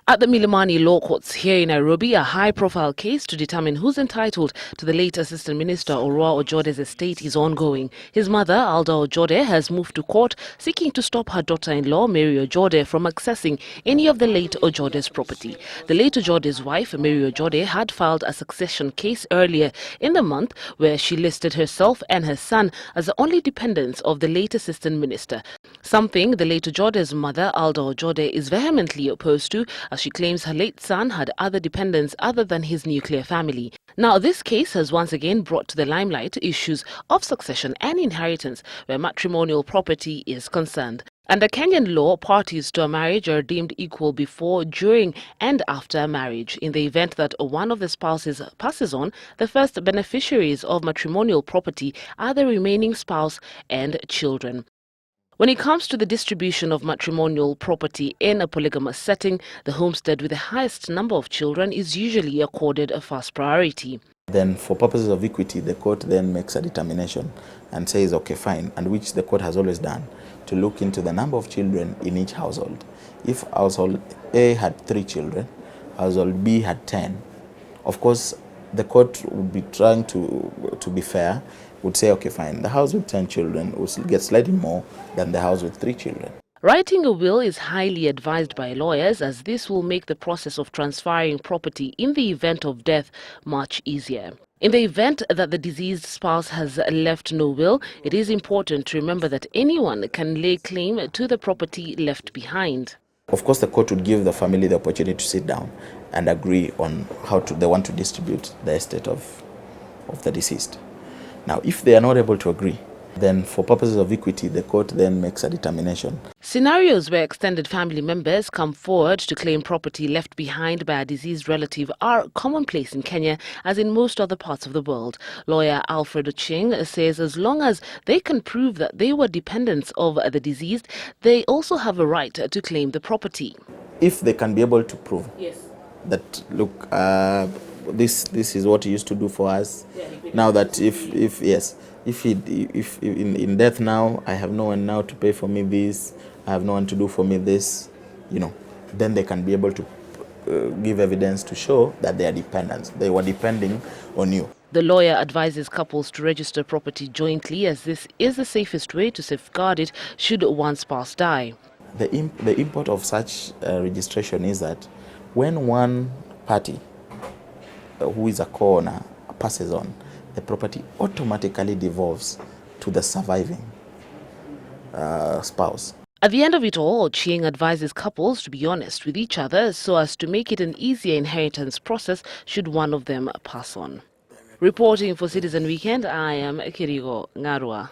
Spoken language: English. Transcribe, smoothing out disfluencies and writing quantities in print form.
At the Milimani Law Courts here in Nairobi, a high-profile case to determine who's entitled to the late Assistant Minister Orwa Ojode's estate is ongoing. His mother, Alda Ojode, has moved to court seeking to stop her daughter-in-law, Mary Ojode, from accessing any of the late Ojode's property. The late Ojode's wife, Mary Ojode, had filed a succession case earlier in the month where she listed herself and her son as the only dependents of the late Assistant Minister, something the late Ojode's mother, Alda Ojode, is vehemently opposed to, as she claims her late son had other dependents other than his nuclear family. Now, this case has once again brought to the limelight issues of succession and inheritance where matrimonial property is concerned. Under Kenyan law, parties to a marriage are deemed equal before, during and after marriage. In the event that one of the spouses passes on, the first beneficiaries of matrimonial property are the remaining spouse and children. When it comes to the distribution of matrimonial property in a polygamous setting, the homestead with the highest number of children is usually accorded a first priority. Then for purposes of equity, the court then makes a determination and says, okay, fine, and which the court has always done, to look into the number of children in each household. If household A had 3 children, household B had 10, of course, the court would be trying to be fair, would say, okay, fine, the house with 10 children will get slightly more than the house with 3 children. Writing a will is highly advised by lawyers, as this will make the process of transferring property in the event of death much easier. In the event that the deceased spouse has left no will, it is important to remember that anyone can lay claim to the property left behind. Of course, the court would give the family the opportunity to sit down and agree on how they want to distribute the estate of the deceased. Now, if they are not able to agree, then for purposes of equity, the court then makes a determination. Scenarios where extended family members come forward to claim property left behind by a deceased relative are commonplace in Kenya, as in most other parts of the world. Lawyer Alfred Oching says as long as they can prove that they were dependents of the deceased, they also have a right to claim the property. If they can be able to prove that, look, this is what he used to do for us. Now that if in death now, I have no one now to pay for me this, I have no one to do for me this, then they can be able to give evidence to show that they are dependents. They were depending on you. The lawyer advises couples to register property jointly, as this is the safest way to safeguard it should one spouse die. The import of such registration is that when one party who is a co-owner passes on, the property automatically devolves to the surviving spouse. At the end of it all, Ochieng advises couples to be honest with each other so as to make it an easier inheritance process should one of them pass on. Reporting for Citizen Weekend, I am Kirigo Ngarua.